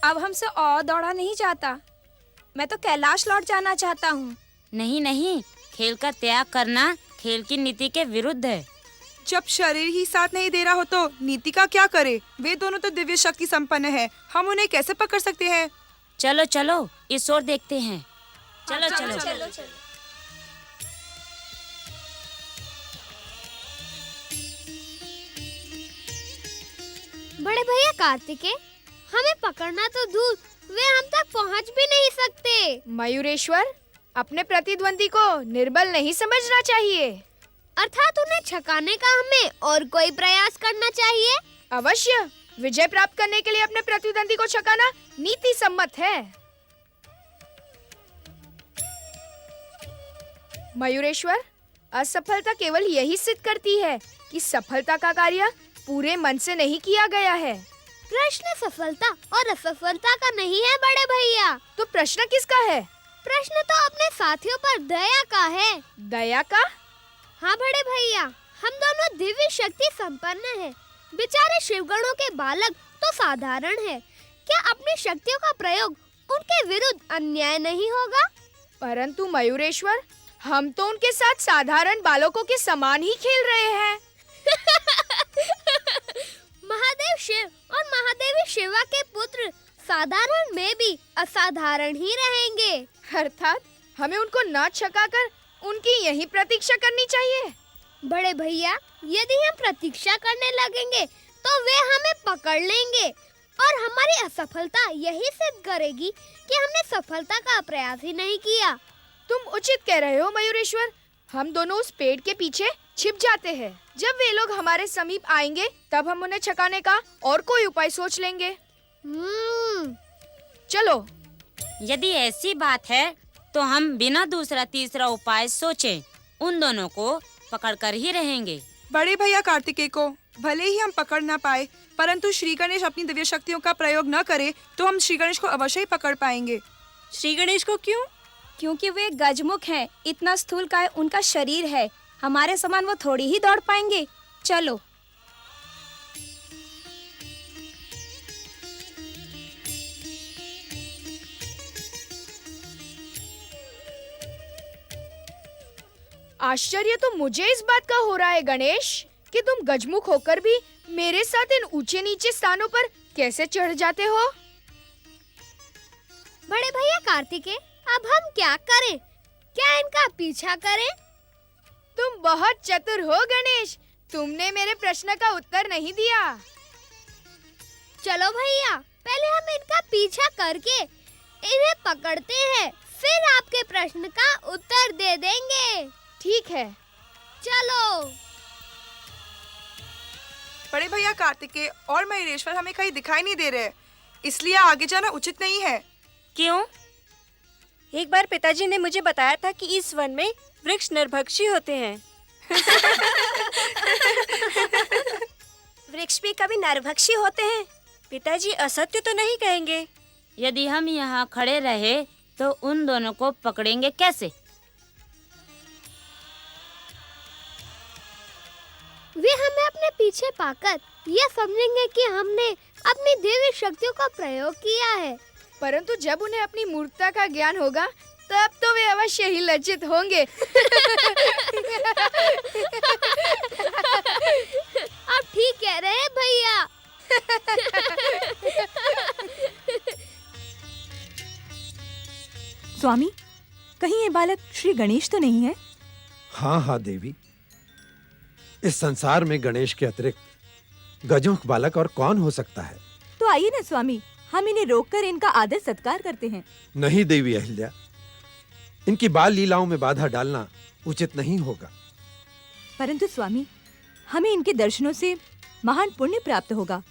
अब हमसे और दौड़ा नहीं जाता। मैं तो कैलाश लौट जाना चाहता हूँ। नहीं नहीं, खेल का त्याग करना खेल की नीति के विरुद्ध है। जब शरीर ही साथ नहीं दे रहा हो तो नीति का क्या करे? वे दोनों तो दिव्य शक्ति संपन्न है, हम उन्हें कैसे पकड़ सकते हैं? चलो चलो इस ओर देखते हैं। चलो चलो, चलो चलो। बड़े भैया कार्तिकेय, हमें पकड़ना तो दूर, वे हम तक पहुंच भी नहीं सकते। मयूरेश्वर, अपने प्रतिद्वंदी को निर्बल नहीं समझना चाहिए। अर्थात उन्हें छकाने का हमें और कोई प्रयास करना चाहिए। अवश्य, विजय प्राप्त करने के लिए अपने प्रतिद्वंदी को छकाना नीति सम्मत है। मयूरेश्वर, असफलता केवल यही सिद्ध करती है कि सफलता का कार्य पूरे मन से नहीं किया गया है। प्रश्न सफलता और असफलता का नहीं है बड़े भैया। तो प्रश्न किसका है? प्रश्न तो अपने साथियों पर दया का है। दया का? हाँ बड़े भैया, हम दोनों दिव्य शक्ति संपन्न हैं। बेचारे शिवगणों के बालक तो साधारण है। क्या अपनी शक्तियों का प्रयोग उनके विरुद्ध अन्याय नहीं होगा? परंतु मयूरेश्वर, हम तो उनके साथ साधारण बालकों के समान ही खेल रहे हैं। महादेव शिव और महादेवी शिवा के पुत्र साधारण में भी असाधारण ही रहेंगे। अर्थात हमें उनको न छकाकर उनकी यही प्रतीक्षा करनी चाहिए। बड़े भैया, यदि हम प्रतीक्षा करने लगेंगे तो वे हमें पकड़ लेंगे और हमारी असफलता यही सिद्ध करेगी कि हमने सफलता का प्रयास ही नहीं किया। तुम उचित कह रहे हो मयूरेश्वर। हम दोनों उस पेड़ के पीछे छिप जाते हैं। जब वे लोग हमारे समीप आएंगे तब हम उन्हें छकाने का और कोई उपाय सोच लेंगे। चलो। यदि ऐसी बात है तो हम बिना दूसरा तीसरा उपाय सोचे उन दोनों को पकड़कर ही रहेंगे। बड़े भैया कार्तिकेय को भले ही हम पकड़ ना पाए, परंतु श्री गणेश अपनी दिव्य शक्तियों का प्रयोग न करे तो हम श्री गणेश को अवश्य ही पकड़ पाएंगे। श्री गणेश को क्यों? क्योंकि वे गजमुख हैं। इतना स्थूल काय उनका शरीर है। हमारे समान वो थोड़ी ही दौड़ पाएंगे। चलो। आश्चर्य तो मुझे इस बात का हो रहा है गणेश कि तुम गजमुख होकर भी मेरे साथ इन ऊंचे नीचे स्थानों पर कैसे चढ़ जाते हो। बड़े भैया कार्तिकेय, अब हम क्या करें? क्या इनका पीछा करें? तुम बहुत चतुर हो गणेश। तुमने मेरे प्रश्न का उत्तर नहीं दिया। चलो भैया, पहले हम इनका पीछा करके इन्हें पकड़ते हैं, फिर आपके प्रश्न का उत्तर दे देंगे। ठीक है, चलो। बड़े भैया कार्तिकेय और मयूरेश्वर हमें कहीं दिखाई नहीं दे रहे, इसलिए आगे जाना उचित नहीं है। क्यों? एक बार पिताजी ने मुझे बताया था कि इस वन में वृक्ष नरभक्षी होते हैं। वृक्ष भी कभी नरभक्षी होते हैं? पिताजी असत्य तो नहीं कहेंगे। यदि हम यहाँ खड़े रहे तो उन दोनों को पकड़ेंगे कैसे? वे हमें अपने पीछे पाकर यह समझेंगे कि हमने अपनी दिव्य शक्तियों का प्रयोग किया है। परंतु जब उन्हें अपनी मूर्खता का ज्ञान होगा तब तो वे अवश्य ही लज्जित होंगे। आप ठीक कह रहे हैं भैया। स्वामी, कहीं ये बालक श्री गणेश तो नहीं है? हाँ हाँ देवी, इस संसार में गणेश के अतिरिक्त गजमुख बालक और कौन हो सकता है? तो आइए ना स्वामी, हम इन्हें रोककर इनका आदर सत्कार करते हैं। नहीं देवी अहिल्या, इनकी बाल लीलाओं में बाधा डालना उचित नहीं होगा। परंतु स्वामी, हमें इनके दर्शनों से महान पुण्य प्राप्त होगा।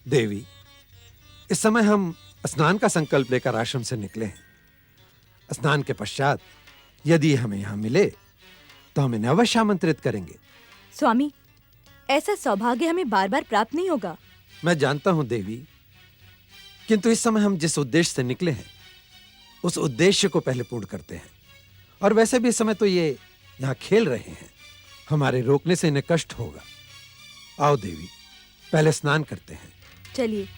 देवी, इस समय हम स्नान का संकल्प लेकर आश्रम से निकले हैं। स्नान के पश्चात यदि हमें यहाँ मिले तो हम इन्हें अवश्य आमंत्रित करेंगे। स्वामी, ऐसा सौभाग्य हमें बार बार प्राप्त नहीं होगा। मैं जानता हूँ देवी, किंतु इस समय हम जिस उद्देश्य से निकले हैं उस उद्देश्य को पहले पूर्ण करते हैं। और वैसे भी इस समय तो ये यहाँ खेल रहे हैं, हमारे रोकने से इन्हें कष्ट होगा। आओ देवी, पहले स्नान करते हैं। चलिए।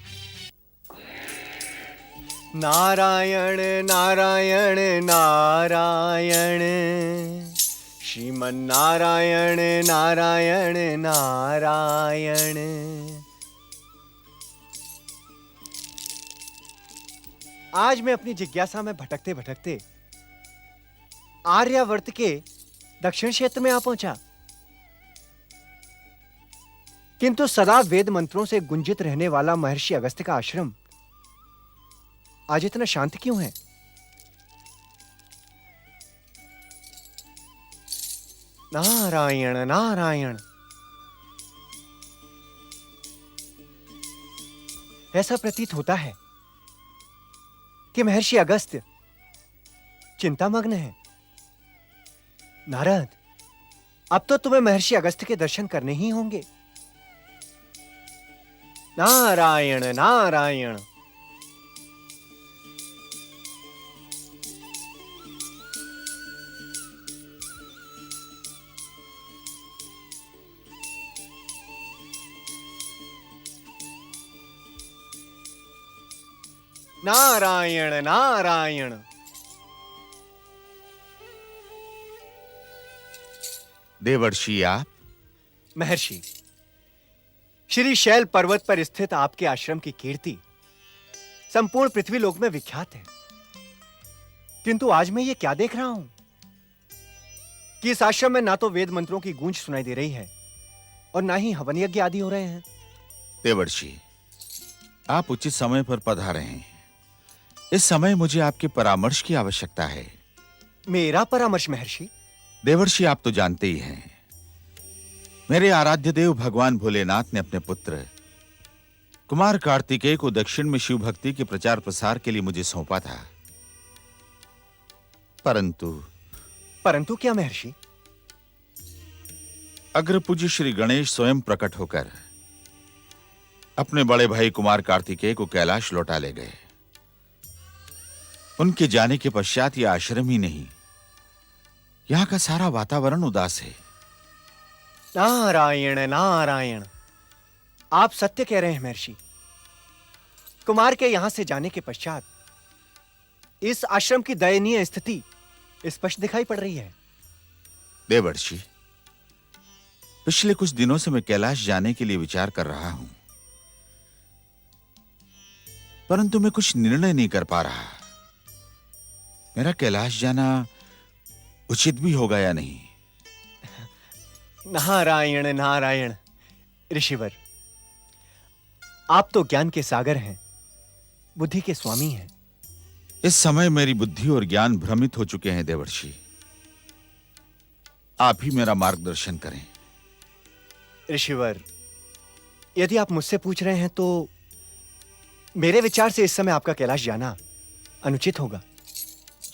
नारायण नारायण नारायण, श्रीमन नारायण नारायण नारायण। आज मैं अपनी जिज्ञासा में भटकते भटकते आर्यावर्त के दक्षिण क्षेत्र में आ पहुंचा, किंतु सदा वेद मंत्रों से गुंजित रहने वाला महर्षि अगस्त्य का आश्रम आज इतना शांत क्यों है? नारायण नारायण। ऐसा प्रतीत होता है कि महर्षि अगस्त्य चिंतामग्न है। नारद, अब तो तुम्हें महर्षि अगस्त्य के दर्शन करने ही होंगे। नारायण नारायण। नारायण नारायण। देवर्षि आप? महर्षि, श्री शैल पर्वत पर स्थित आपके आश्रम की कीर्ति संपूर्ण पृथ्वी लोक में विख्यात है, किंतु आज मैं ये क्या देख रहा हूं कि इस आश्रम में ना तो वेद मंत्रों की गूंज सुनाई दे रही है और ना ही हवन यज्ञ आदि हो रहे हैं। देवर्षि, आप उचित समय पर पधारे हैं। इस समय मुझे आपके परामर्श की आवश्यकता है। मेरा परामर्श महर्षि? देवर्षि, आप तो जानते ही हैं, मेरे आराध्य देव भगवान भोलेनाथ ने अपने पुत्र कुमार कार्तिकेय को दक्षिण में शिव भक्ति के प्रचार प्रसार के लिए मुझे सौंपा था। परंतु क्या महर्षि? अग्रपूज्य श्री गणेश स्वयं प्रकट होकर अपने बड़े भाई कुमार कार्तिकेय को कैलाश लौटा ले गए। उनके जाने के पश्चात यह आश्रम ही नहीं, यहां का सारा वातावरण उदास है। नारायण नारायण। आप सत्य कह रहे हैं महर्षि। कुमार के यहां से जाने के पश्चात इस आश्रम की दयनीय स्थिति स्पष्ट दिखाई पड़ रही है। देवर्षि, पिछले कुछ दिनों से मैं कैलाश जाने के लिए विचार कर रहा हूं, परंतु मैं कुछ निर्णय नहीं कर पा रहा। मेरा कैलाश जाना उचित भी होगा या नहीं? नारायण नारायण। ऋषिवर, आप तो ज्ञान के सागर हैं, बुद्धि के स्वामी हैं। इस समय मेरी बुद्धि और ज्ञान भ्रमित हो चुके हैं देवर्षि। आप ही मेरा मार्गदर्शन करें। ऋषिवर, यदि आप मुझसे पूछ रहे हैं तो मेरे विचार से इस समय आपका कैलाश जाना अनुचित होगा।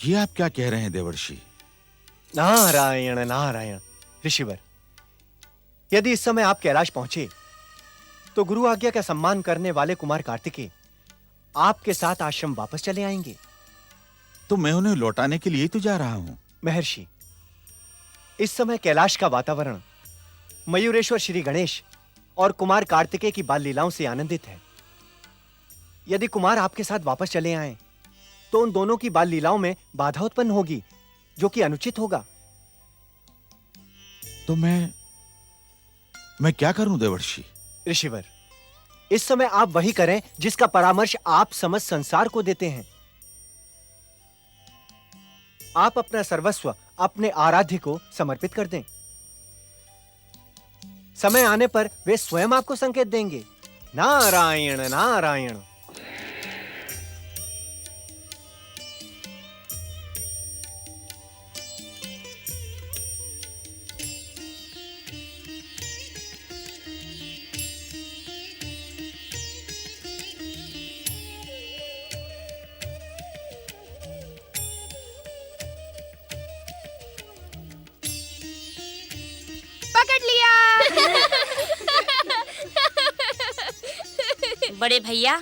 ये आप क्या कह रहे हैं देवर्षि? नारायण नारायण। ऋषिवर, यदि इस समय आप कैलाश पहुंचे तो गुरु आज्ञा का सम्मान करने वाले कुमार कार्तिकेय आपके साथ आश्रम वापस चले आएंगे। तो मैं उन्हें लौटाने के लिए तो जा रहा हूं। महर्षि, इस समय कैलाश का वातावरण मयूरेश्वर श्री गणेश और कुमार कार्तिकेय की बाल लीलाओं से आनंदित है। यदि कुमार आपके साथ वापस चले आएं, तो उन दोनों की बाल लीलाओं में बाधा उत्पन्न होगी, जो कि अनुचित होगा। तो मैं क्या करूं देवर्षि? ऋषिवर, इस समय आप वही करें जिसका परामर्श आप समस्त संसार को देते हैं। आप अपना सर्वस्व अपने आराध्य को समर्पित कर दें। समय आने पर वे स्वयं आपको संकेत देंगे। नारायण नारायण। पकड़ लिया। बड़े भैया,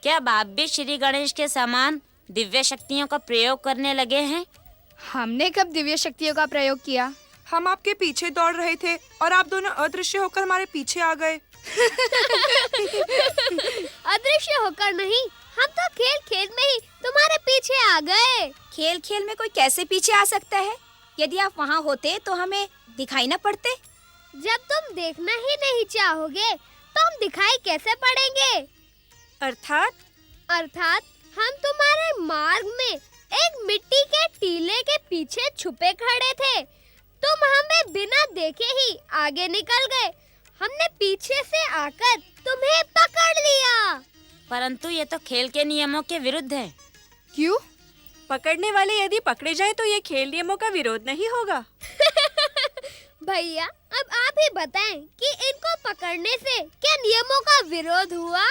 क्या बाप भी श्री गणेश के समान दिव्य शक्तियों का प्रयोग करने लगे हैं? हमने कब दिव्य शक्तियों का प्रयोग किया? हम आपके पीछे दौड़ रहे थे और आप दोनों अदृश्य होकर हमारे पीछे आ गए। अदृश्य होकर नहीं, हम तो खेल खेल में ही तुम्हारे पीछे आ गए। खेल खेल में कोई कैसे पीछे आ सकता है? यदि आप वहाँ होते तो हमें दिखाई न पड़ते। जब तुम देखना ही नहीं चाहोगे तो हम दिखाई कैसे पड़ेंगे? अर्थात हम तुम्हारे मार्ग में एक मिट्टी के टीले के पीछे छुपे खड़े थे। तुम हमें बिना देखे ही आगे निकल गए। हमने पीछे से आकर तुम्हें पकड़ लिया। परंतु ये तो खेल के नियमों के विरुद्ध है। क्यों? पकड़ने वाले यदि पकड़े जाए तो ये खेल नियमों का विरोध नहीं होगा। भैया, अब आप ही बताएं कि इनको पकड़ने से क्या नियमों का विरोध हुआ?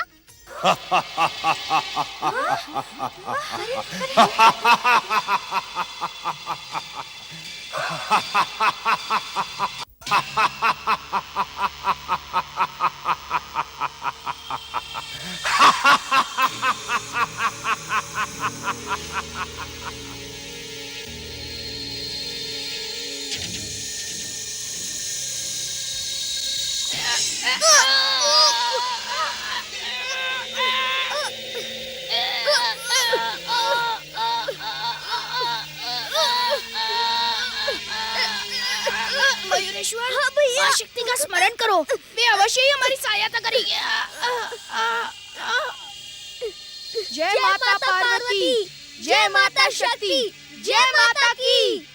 मयूरेश्वर, माँ शक्ति का स्मरण करो, वे अवश्य ही हमारी सहायता करेगी। जय माता पार्वती, जय माता शक्ति, जय माता की।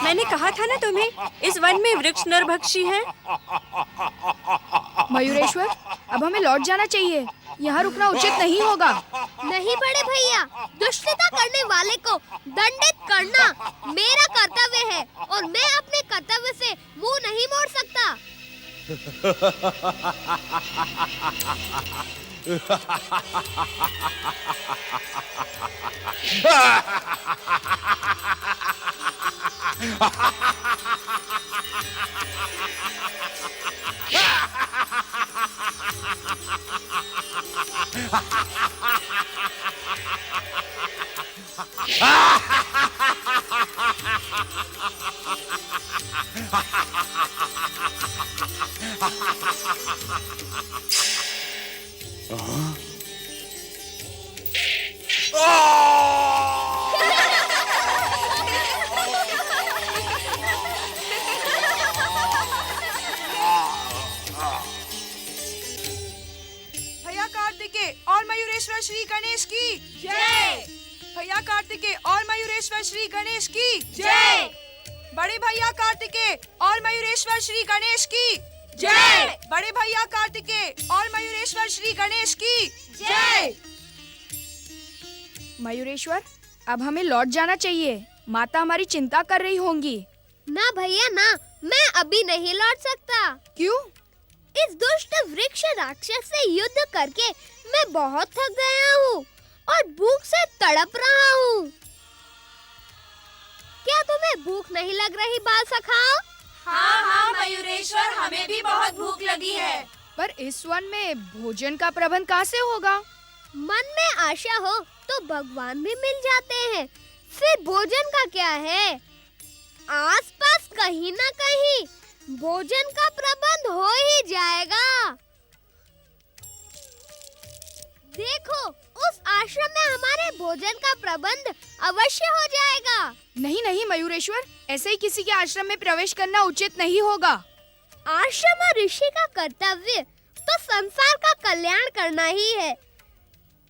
मैंने कहा था ना तुम्हें, इस वन में वृक्ष नरभक्षी हैं। मयूरेश्वर, अब हमें लौट जाना चाहिए। यहाँ रुकना उचित नहीं होगा। नहीं बड़े भैया, दुष्टता करने वाले को दंडित करना मेरा कर्तव्य है और मैं अपने कर्तव्य से मुंह नहीं मोड़ सकता। भैया कार्तिकेय और मयूरेश्वर श्री गणेश की जय। भैया कार्तिकेय और मयूरेश्वर श्री गणेश की जय। बड़े भैया कार्तिकेय और मयूरेश्वर श्री गणेश की जय। बड़े भैया कार्तिकेय और मयूरेश्वर श्री गणेश की जय। मयूरेश्वर, अब हमें लौट जाना चाहिए। माता हमारी चिंता कर रही होंगी। ना भैया ना, मैं अभी नहीं लौट सकता। क्यों? इस दुष्ट वृक्ष राक्षस से युद्ध करके मैं बहुत थक गया हूँ और भूख से तड़प रहा हूँ। क्या तुम्हें भूख नहीं लग रही बाल सखाओ? हाँ हाँ मयूरेश्वर, हमें भी बहुत भूख लगी है। पर इस वन में भोजन का प्रबंध कहाँ से होगा? मन में आशा हो तो भगवान भी मिल जाते हैं। फिर भोजन का क्या है? आसपास कहीं ना कहीं भोजन का प्रबंध हो ही जाएगा। देखो, उस आश्रम में हमारे भोजन का प्रबंध अवश्य हो जाएगा। नहीं नहीं मयूरेश्वर, ऐसे ही किसी के आश्रम में प्रवेश करना उचित नहीं होगा। आश्रम और ऋषि का कर्तव्य तो संसार का कल्याण करना ही है।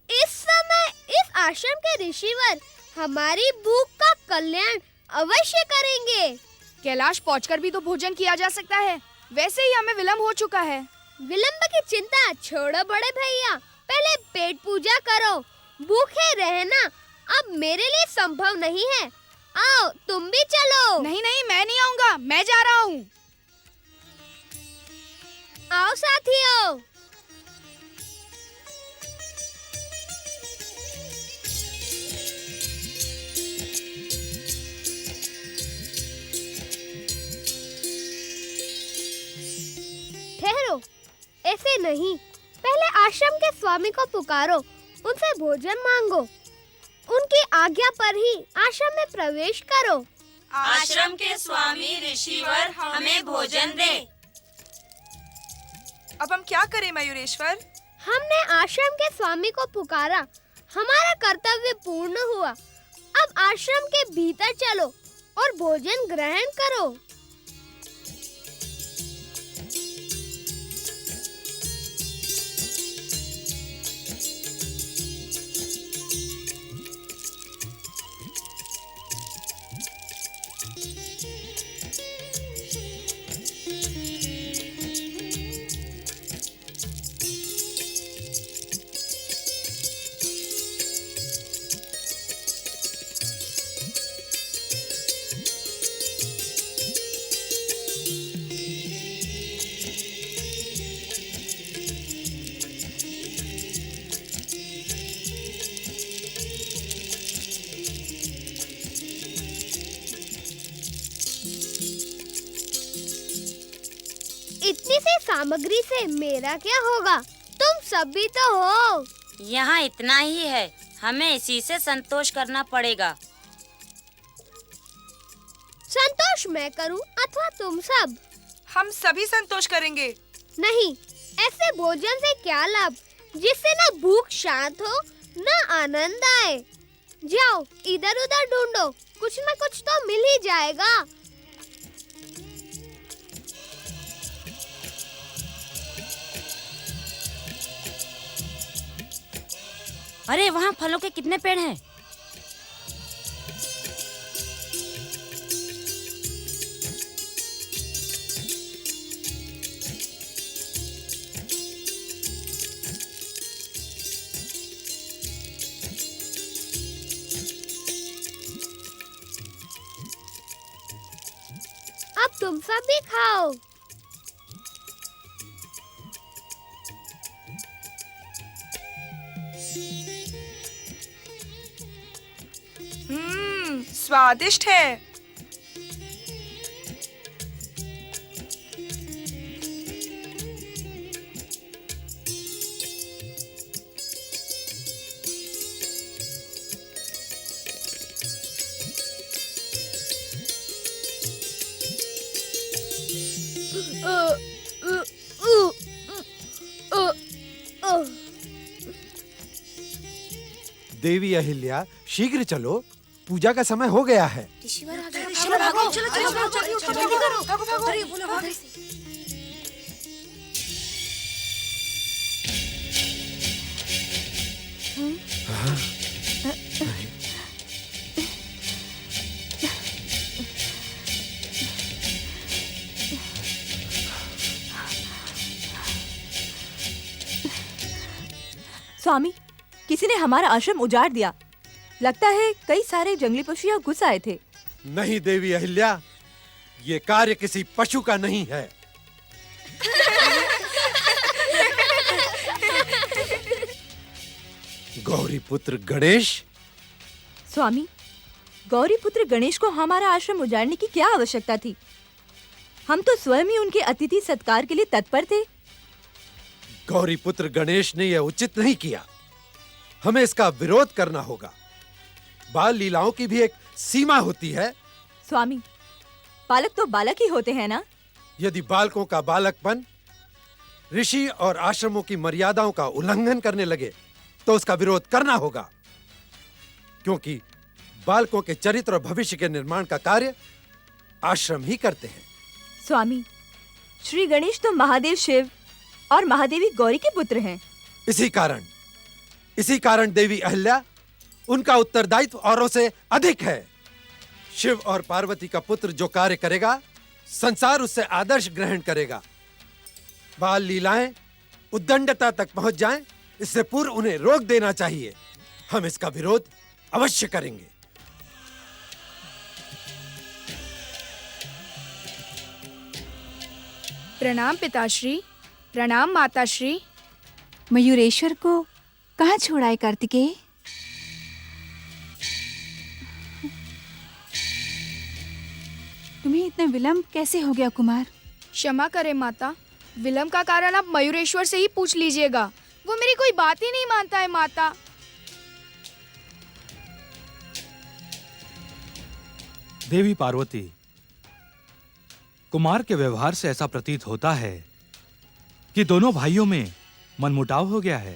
इस समय इस आश्रम के ऋषिवर हमारी भूख का कल्याण अवश्य करेंगे। कैलाश पहुंचकर भी तो भोजन किया जा सकता है। वैसे ही हमें विलंब हो चुका है। विलंब की चिंता छोड़ो बड़े भैया, पहले पेट पूजा करो। भूखे रहना अब मेरे लिए संभव नहीं है। आओ तुम भी चलो। नहीं नहीं, मैं नहीं आऊंगा, मैं जा रहा हूँ। आओ साथियों। ठहरो, ऐसे नहीं, पहले आश्रम के स्वामी को पुकारो, उनसे भोजन मांगो। उनकी आज्ञा पर ही आश्रम में प्रवेश करो। आश्रम के स्वामी ऋषिवर हमें भोजन दे। अब हम क्या करें मयूरेश्वर? हमने आश्रम के स्वामी को पुकारा, हमारा कर्तव्य पूर्ण हुआ। अब आश्रम के भीतर चलो और भोजन ग्रहण करो। इतनी सी सामग्री से मेरा क्या होगा? तुम सब भी तो हो। यहाँ इतना ही है, हमें इसी से संतोष करना पड़ेगा। संतोष मैं करूं अथवा तुम सब? हम सभी संतोष करेंगे। नहीं, ऐसे भोजन से क्या लाभ जिससे न भूख शांत हो न आनंद आए। जाओ इधर उधर ढूंढो, कुछ न कुछ तो मिल ही जाएगा। अरे वहाँ फलों के कितने पेड़ हैं? अब तुम सब भी खाओ। स्वादिष्ट है। देवी अहिल्या, शीघ्र चलो, पूजा का समय हो गया है। स्वामी, किसी ने हमारा आश्रम उजाड़ दिया। लगता है कई सारे जंगली पशु यहाँ घुस आए थे। नहीं देवी अहिल्या, ये कार्य किसी पशु का नहीं है। गौरी पुत्र गणेश। स्वामी, गौरी पुत्र गणेश को हमारा आश्रम उजाड़ने की क्या आवश्यकता थी? हम तो स्वयं ही उनके अतिथि सत्कार के लिए तत्पर थे। गौरी पुत्र गणेश ने यह उचित नहीं किया। हमें इसका विरोध करना होगा। बाल लीलाओं की भी एक सीमा होती है। स्वामी, बालक तो बालक ही होते हैं ना। यदि बालकों का बालकपन ऋषि और आश्रमों की मर्यादाओं का उल्लंघन करने लगे तो उसका विरोध करना होगा, क्योंकि बालकों के चरित्र और भविष्य के निर्माण का कार्य आश्रम ही करते हैं। स्वामी, श्री गणेश तो महादेव शिव और महादेवी गौरी के पुत्र हैं। इसी कारण देवी अहिल्या, उनका उत्तरदायित्व औरों से अधिक है। शिव और पार्वती का पुत्र जो कार्य करेगा, संसार उससे आदर्श ग्रहण करेगा। बाल लीलाएं उद्दंडता तक पहुंच जाएं, इससे पूर्व उन्हें रोक देना चाहिए। हम इसका विरोध अवश्य करेंगे। प्रणाम पिताश्री, प्रणाम माताश्री। मयूरेश्वर को कहाँ छोड़ाए कार्तिकेय? तुम्हें इतना विलंब कैसे हो गया कुमार? क्षमा करें माता, विलंब का कारण आप मयूरेश्वर से ही पूछ लीजिएगा। वो मेरी कोई बात ही नहीं मानता है माता। देवी पार्वती, कुमार के व्यवहार से ऐसा प्रतीत होता है कि दोनों भाइयों में मनमुटाव हो गया है।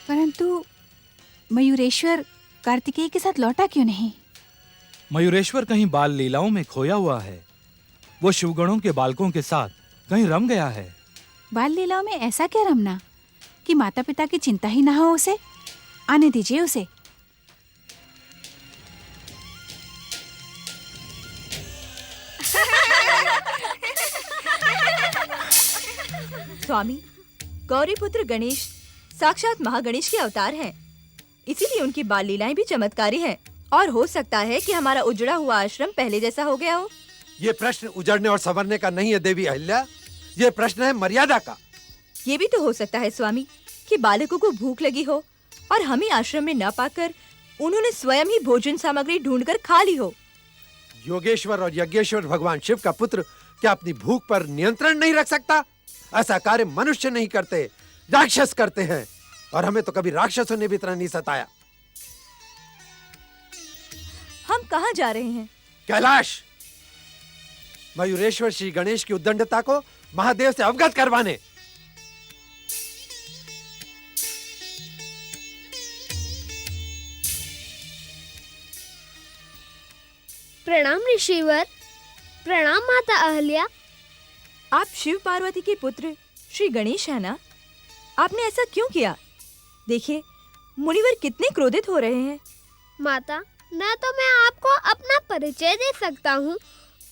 परंतु मयूरेश्वर कार्तिकेय के साथ लौटा क्यों नहीं? मयूरेश्वर कहीं बाल लीलाओं में खोया हुआ है। वो शिवगणों के बालकों के साथ कहीं रम गया है। बाल लीलाओं में ऐसा क्या रमना कि माता पिता की चिंता ही ना हो उसे? आने दीजिए उसे। स्वामी, गौरी पुत्र गणेश साक्षात महागणेश के अवतार हैं। इसीलिए उनकी बाल लीलाएं भी चमत्कारी हैं। और हो सकता है कि हमारा उजड़ा हुआ आश्रम पहले जैसा हो गया हो। ये प्रश्न उजड़ने और संवरने का नहीं है देवी अहिल्या, ये प्रश्न है मर्यादा का। ये भी तो हो सकता है स्वामी कि बालकों को भूख लगी हो और हमें आश्रम में न पाकर उन्होंने स्वयं ही भोजन सामग्री ढूंढकर खा ली हो। योगेश्वर और यज्ञेश्वर भगवान शिव का पुत्र क्या अपनी भूख पर नियंत्रण नहीं रख सकता? ऐसा कार्य मनुष्य नहीं करते, राक्षस करते हैं। और हमें तो कभी राक्षसों ने भी इतना नहीं सताया। हम कहाँ जा रहे हैं? कैलाश, मयूरेश्वर श्री गणेश की उद्दंडता को महादेव से अवगत करवाने। प्रणाम ऋषिवर, प्रणाम माता अहल्या। आप शिव पार्वती के पुत्र श्री गणेश है ना? आपने ऐसा क्यों किया? देखिए, मुनिवर कितने क्रोधित हो रहे हैं। माता, न तो मैं आपको अपना परिचय दे सकता हूँ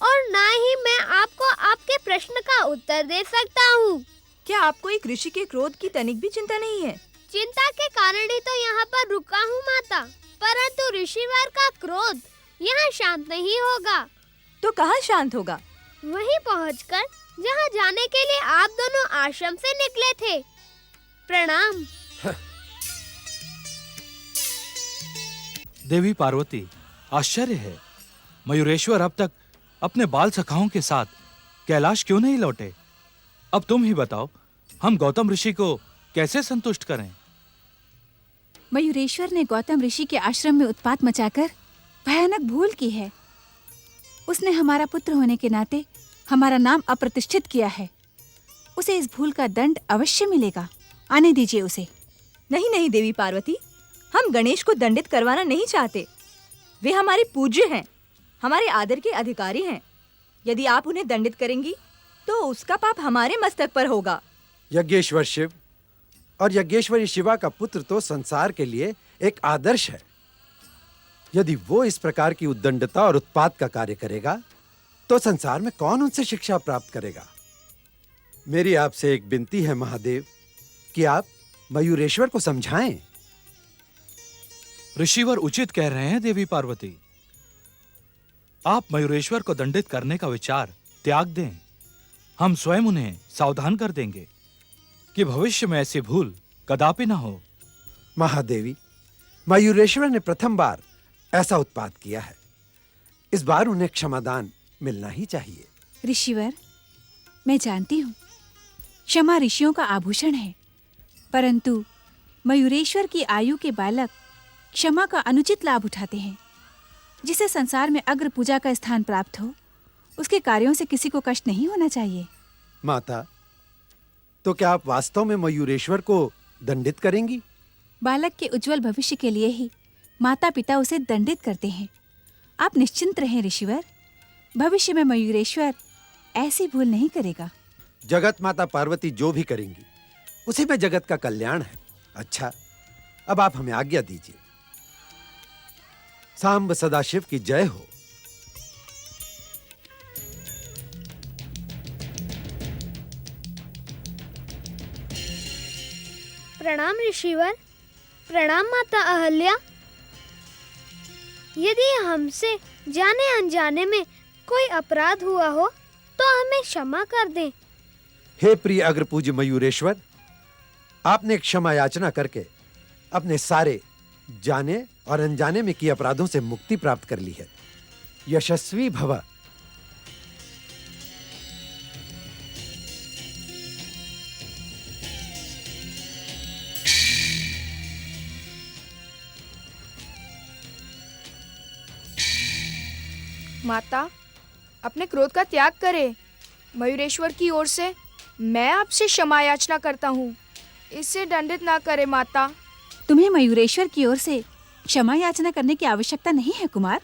और न ही मैं आपको आपके प्रश्न का उत्तर दे सकता हूँ। क्या आपको एक ऋषि के क्रोध की तनिक भी चिंता नहीं है? चिंता के कारण ही तो यहाँ पर रुका हूँ माता, परंतु ऋषिवर का क्रोध यहाँ शांत नहीं होगा। तो कहाँ शांत होगा? वहीं पहुँचकर जहाँ जाने के लिए आप दोनों आश्रम से निकले थे। प्रणाम। देवी पार्वती, आश्चर्य है, मयूरेश्वर अब तक अपने बाल सखाओं के साथ कैलाश क्यों नहीं लौटे? अब तुम ही बताओ, हम गौतम ऋषि को कैसे संतुष्ट करें? मयूरेश्वर ने गौतम ऋषि के आश्रम में उत्पात मचाकर भयानक भूल की है। उसने हमारा पुत्र होने के नाते हमारा नाम अप्रतिष्ठित किया है। उसे इस भूल का दंड अवश्य मिलेगा। आने दीजिए उसे। नहीं नहीं देवी पार्वती, हम गणेश को दंडित करवाना नहीं चाहते। वे हमारे पूज्य हैं, हमारे आदर के अधिकारी हैं। यदि आप उन्हें दंडित करेंगी तो उसका पाप हमारे मस्तक पर होगा। यज्ञेश्वर शिव और यज्ञेश्वरी शिवा का पुत्र तो संसार के लिए एक आदर्श है। यदि वो इस प्रकार की उद्दंडता और उत्पात का कार्य करेगा तो संसार में कौन उनसे शिक्षा प्राप्त करेगा? मेरी आपसे एक विनती है महादेव कि आप मयूरेश्वर को समझाएं। ऋषिवर उचित कह रहे हैं देवी पार्वती। आप मयूरेश्वर को दंडित करने का विचार त्याग दें। हम स्वयं उन्हें सावधान कर देंगे कि भविष्य में ऐसी भूल कदापि न हो। महादेवी, मयूरेश्वर ने प्रथम बार ऐसा उत्पात किया है। इस बार उन्हें क्षमादान मिलना ही चाहिए। ऋषिवर, मैं जानती हूँ क्षमा ऋषियों का आभूषण है, परंतु मयूरेश्वर की आयु के बालक क्षमा का अनुचित लाभ उठाते हैं। जिसे संसार में अग्र पूजा का स्थान प्राप्त हो, उसके कार्यों से किसी को कष्ट नहीं होना चाहिए। माता, तो क्या आप वास्तव में मयूरेश्वर को दंडित करेंगी? बालक के उज्जवल भविष्य के लिए ही माता पिता उसे दंडित करते हैं। आप निश्चिंत रहें ऋषिवर, भविष्य में मयूरेश्वर ऐसी भूल नहीं करेगा। जगत माता पार्वती जो भी करेंगी उसी में जगत का कल्याण है। अच्छा, अब आप हमें आज्ञा दीजिए। सांब सदाशिव की जय हो। प्रणाम ऋषिवर, प्रणाम माता अहल्या। यदि हमसे जाने अनजाने में कोई अपराध हुआ हो तो हमें क्षमा कर दें। हे प्रिय अग्रपूज्य मयूरेश्वर, आपने क्षमा याचना करके अपने सारे जाने और अनजाने में किए अपराधों से मुक्ति प्राप्त कर ली है। यशस्वी भव। माता, अपने क्रोध का त्याग करें। मयूरेश्वर की ओर से मैं आपसे क्षमा याचना करता हूँ। इसे दंडित ना करे माता। तुम्हें मयूरेश्वर की ओर से क्षमा याचना करने की आवश्यकता नहीं है कुमार।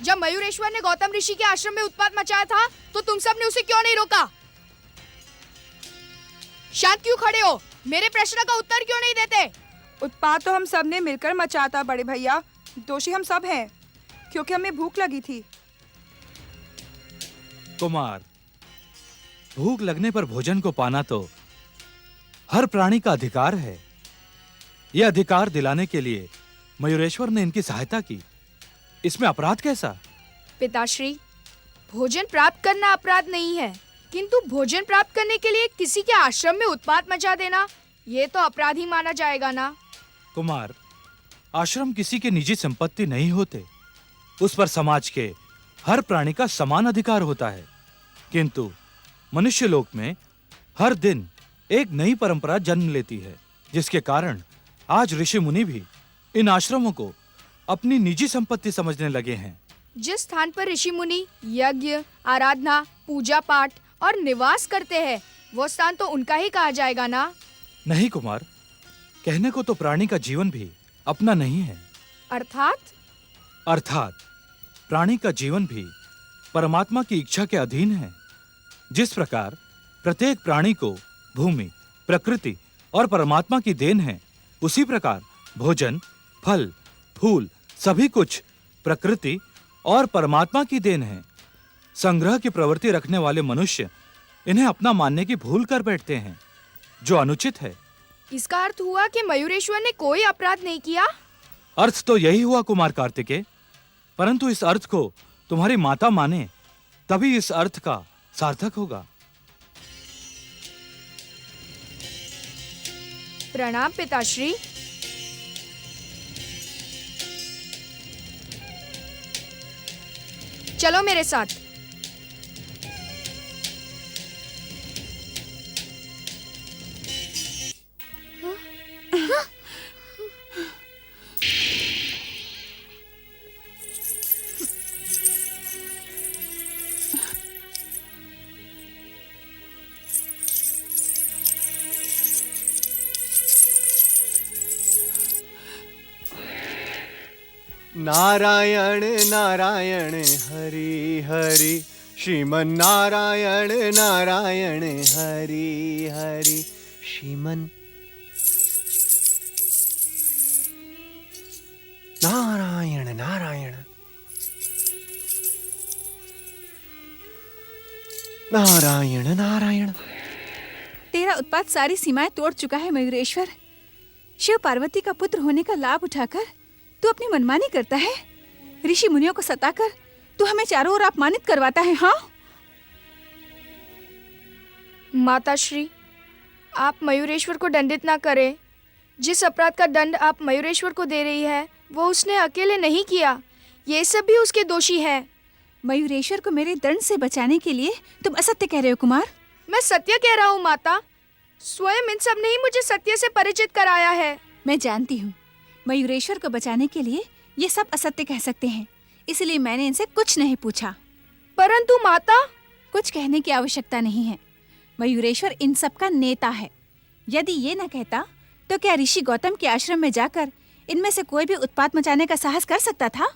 जब मयूरेश्वर ने गौतम ऋषि के आश्रम में उत्पात मचाया था तो तुम सब ने उसे क्यों नहीं रोका? शांत क्यों खड़े हो? मेरे प्रश्न का उत्तर क्यों नहीं देते? उत्पात तो हम सब ने मिलकर मचाया था बड़े भैया। दोषी हम सब हैं, क्योंकि हमें भूख लगी थी। कुमार, भूख लगने पर भोजन को पाना तो हर प्राणी का अधिकार है। यह अधिकार दिलाने के लिए मयूरेश्वर ने इनकी सहायता की। इसमें अपराध कैसा? पिताश्री, भोजन प्राप्त करना अपराध नहीं है, किंतु भोजन प्राप्त करने के लिए किसी के आश्रम में उत्पात मचा देना, ये तो अपराध ही माना जाएगा ना। कुमार, आश्रम किसी के निजी संपत्ति नहीं होते। उस पर समाज के हर प्राणी का समान अधिकार होता है। किंतु मनुष्य लोक में हर दिन एक नई परंपरा जन्म लेती है, जिसके कारण आज ऋषि मुनि भी इन आश्रमों को अपनी निजी संपत्ति समझने लगे हैं। जिस स्थान पर ऋषि मुनि यज्ञ, आराधना, पूजा पाठ और निवास करते हैं, वो स्थान तो उनका ही कहा जाएगा ना। नहीं कुमार, कहने को तो प्राणी का जीवन भी अपना नहीं है। अर्थात प्राणी का जीवन भी परमात्मा की इच्छा के अधीन है। जिस प्रकार प्रत्येक प्राणी को भूमि, प्रकृति और परमात्मा की देन है, उसी प्रकार भोजन, फल, फूल सभी कुछ प्रकृति और परमात्मा की देन है। संग्रह की प्रवृत्ति रखने वाले मनुष्य इन्हें अपना मानने की भूल कर बैठते हैं, जो अनुचित है। इसका अर्थ हुआ कि मयूरेश्वर ने कोई अपराध नहीं किया। अर्थ तो यही हुआ कुमार कार्तिकेय, परंतु इस अर्थ को तुम्हारी माता माने तभी इस अर्थ का सार्थक होगा। प्रणाम पिताश्री। चलो मेरे साथ। नारायण नारायण हरि हरि, श्रीमन नारायण नारायण हरि हरि, श्रीमन नारायण नारायण नारायण नारायण। तेरा उत्पात सारी सीमाएं तोड़ चुका है मयूरेश्वर। शिव पार्वती का पुत्र होने का लाभ उठाकर तू अपनी मनमानी करता है। ऋषि मुनियों को सताकर तू हमें चारों ओर अपमानित करवाता है। हाँ माताश्री, आप मयूरेश्वर को दंडित ना करें। जिस अपराध का दंड आप मयूरेश्वर को दे रही है वो उसने अकेले नहीं किया, ये सब भी उसके दोषी हैं। मयूरेश्वर को मेरे दंड से बचाने के लिए तुम असत्य कह रहे हो कुमार। मैं सत्य कह रहा हूँ माता, स्वयं इन सब ने ही मुझे सत्य से परिचित कराया है। मैं जानती हूँ मयूरेश्वर को बचाने के लिए ये सब असत्य कह सकते हैं, इसलिए मैंने इनसे कुछ नहीं पूछा। परंतु माता, कुछ कहने की आवश्यकता नहीं है। मयूरेश्वर इन सब का नेता है। यदि ये न कहता तो क्या ऋषि गौतम के आश्रम में जाकर इनमें से कोई भी उत्पात मचाने का साहस कर सकता था?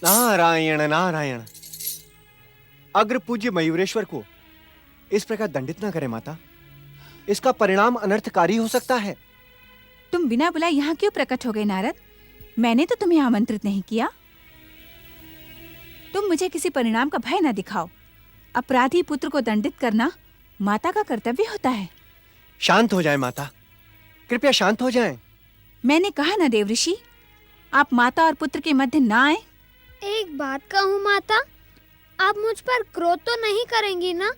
नारायण नारायण। अग्र पूज्य मयूरेश्वर को इस प्रकार दंडित ना करें माता, इसका परिणाम अनर्थकारी हो सकता है। तुम बिना बुलाए यहाँ क्यों प्रकट हो गए नारद? मैंने तो तुम्हें आमंत्रित नहीं किया। तुम मुझे किसी परिणाम का भय न दिखाओ। अपराधी पुत्र को दंडित करना माता का कर्तव्य होता है। शांत हो जाए माता, कृपया शांत हो जाएं। मैंने कहा ना देवऋषि, आप माता और पुत्र के मध्य ना आए। एक बात कहूँ माता, आप मुझ पर क्रोध तो नहीं करेंगी ना?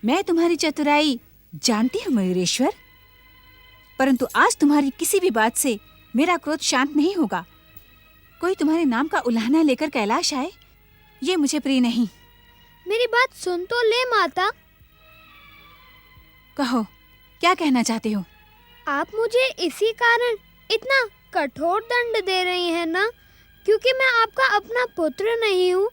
मैं तुम्हारी चतुराई जानती हूँ मयूरेश्वर, परंतु आज तुम्हारी किसी भी बात से मेरा क्रोध शांत नहीं होगा। कोई तुम्हारे नाम का उल्हाना लेकर कैलाश आए, ये मुझे प्रिय नहीं। मेरी बात सुन तो ले माता। कहो, क्या कहना चाहते हो? आप मुझे इसी कारण इतना कठोर दंड दे रही हैं ना, क्योंकि मैं आपका अपना पुत्र नहीं हूँ।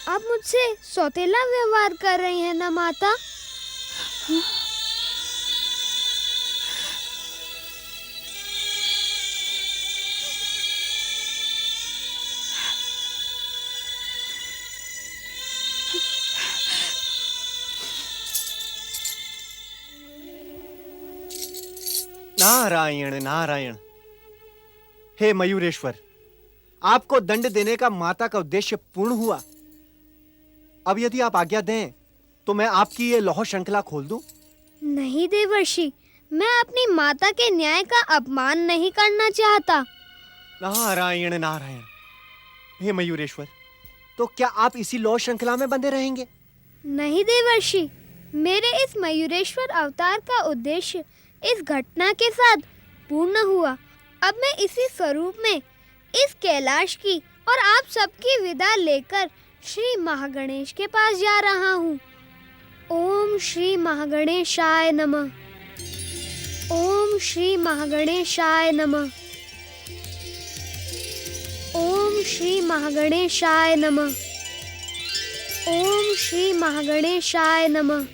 आप मुझसे सौतेला व्यवहार कर रही हैं ना माता? नारायण नारायण। हे मयूरेश्वर, आपको दंड देने का माता का उद्देश्य पूर्ण हुआ। अब यदि आप आज्ञा दें तो मैं आपकी ये लौह श्रृंखला खोल दूं? नहीं देवर्षि, मैं अपनी माता के न्याय का अपमान नहीं करना चाहता। नारायण नारायण। हे मयूरेश्वर, तो क्या आप इसी लौह श्रृंखला में बंधे रहेंगे? नहीं देवर्षि, मेरे इस मयूरेश्वर अवतार का उद्देश्य इस घटना के साथ पूर्ण हुआ। अब मैं इसी स्वरूप में इस कैलाश की और आप सबकी विदा लेकर श्री महागणेश के पास जा रहा हूँ। ओम श्री महागणेशाय नमः। ओम श्री महागणेशाय नमः। ओम श्री महागणेशाय नमः। ओम श्री महागणेशाय नमः।